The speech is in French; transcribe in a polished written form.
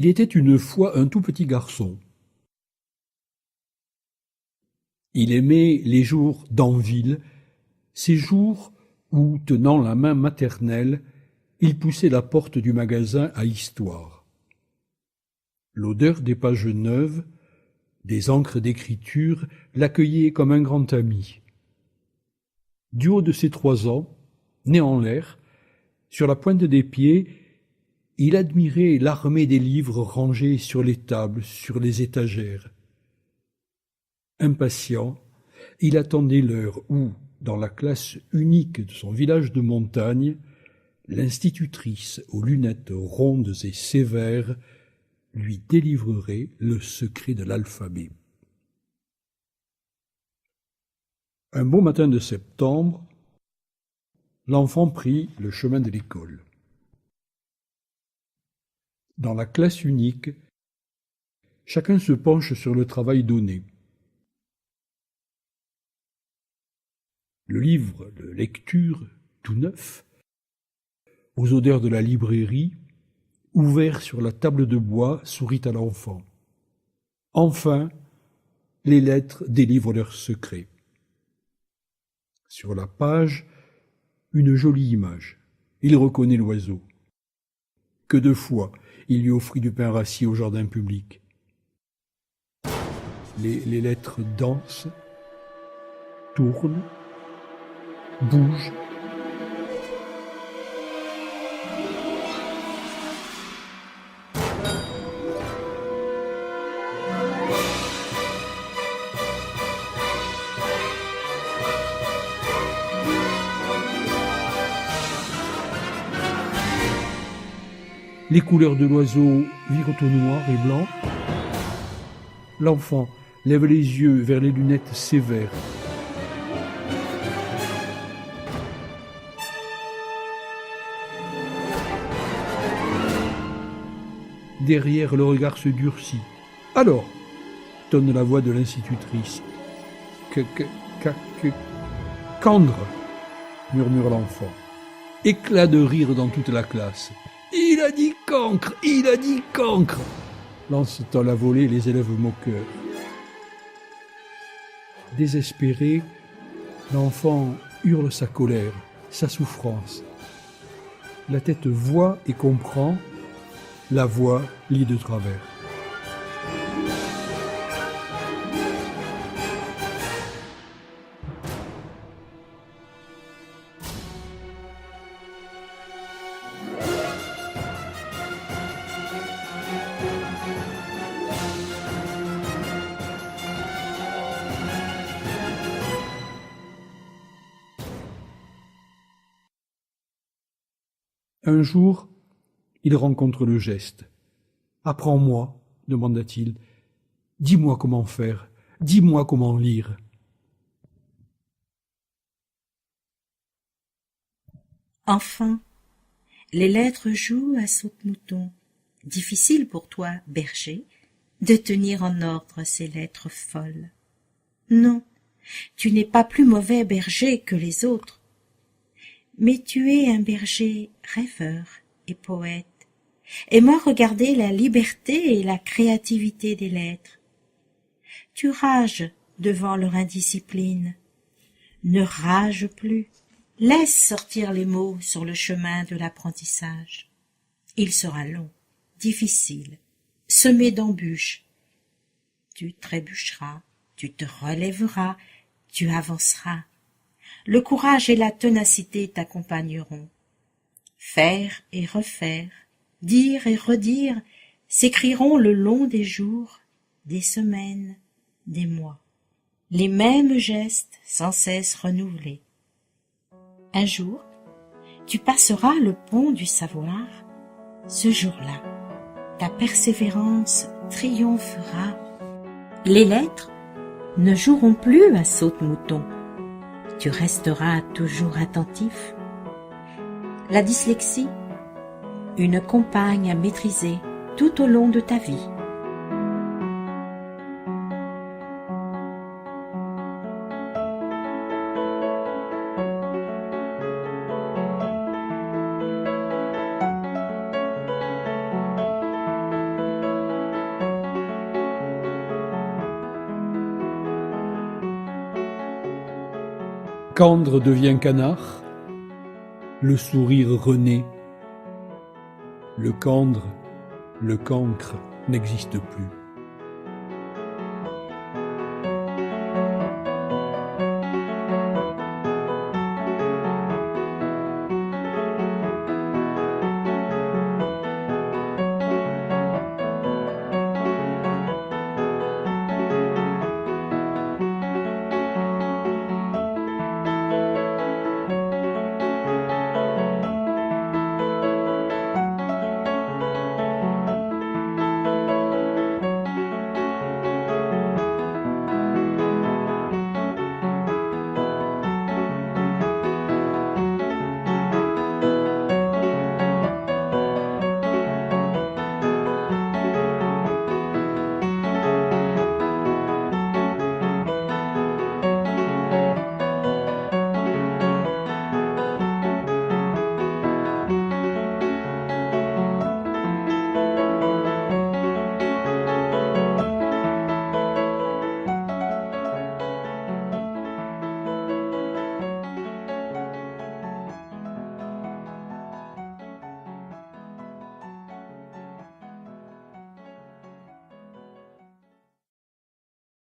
Il était une fois un tout petit garçon. Il aimait les jours d'Anville, ces jours où, tenant la main maternelle, il poussait la porte du magasin à histoire. L'odeur des pages neuves, des encres d'écriture, l'accueillait comme un grand ami. Du haut de ses 3 ans, né en l'air, sur la pointe des pieds, il admirait l'armée des livres rangés sur les tables, sur les étagères. Impatient, il attendait l'heure où, dans la classe unique de son village de montagne, l'institutrice aux lunettes rondes et sévères lui délivrerait le secret de l'alphabet. Un beau matin de septembre, l'enfant prit le chemin de l'école. Dans la classe unique, chacun se penche sur le travail donné. Le livre de lecture, tout neuf, aux odeurs de la librairie, ouvert sur la table de bois, sourit à l'enfant. Enfin, les lettres délivrent leurs secrets. Sur la page, une jolie image. Il reconnaît l'oiseau. Que de fois il lui offrit du pain rassis au jardin public. Les lettres dansent, tournent, bougent. Les couleurs de l'oiseau virent au noir et blanc. L'enfant lève les yeux vers les lunettes sévères. Derrière, le regard se durcit. « Alors !» tonne la voix de l'institutrice. « Candre !» murmure l'enfant. Éclat de rire dans toute la classe. « Il a dit cancre ! Il a dit cancre !» lancent à la volée les élèves moqueurs. Désespéré, l'enfant hurle sa colère, sa souffrance. La tête voit et comprend, la voix lit de travers. Un jour, il rencontre le geste. « Apprends-moi, demanda-t-il. Dis-moi comment faire. Dis-moi comment lire. » Enfant, les lettres jouent à saute-mouton. Difficile pour toi, berger, de tenir en ordre ces lettres folles. Non, tu n'es pas plus mauvais berger que les autres. Mais tu es un berger rêveur et poète, aimant regarder la liberté et la créativité des lettres. Tu rages devant leur indiscipline. Ne rage plus. Laisse sortir les mots sur le chemin de l'apprentissage. Il sera long, difficile, semé d'embûches. Tu trébucheras, tu te relèveras, tu avanceras. Le courage et la ténacité t'accompagneront. Faire et refaire, dire et redire s'écrieront le long des jours, des semaines, des mois. Les mêmes gestes sans cesse renouvelés. Un jour, tu passeras le pont du savoir. Ce jour-là, ta persévérance triomphera. Les lettres ne joueront plus à saute-mouton. Tu resteras toujours attentif. La dyslexie, une compagne à maîtriser tout au long de ta vie. Candre devient canard, le sourire renaît. Le candre, le cancre n'existe plus.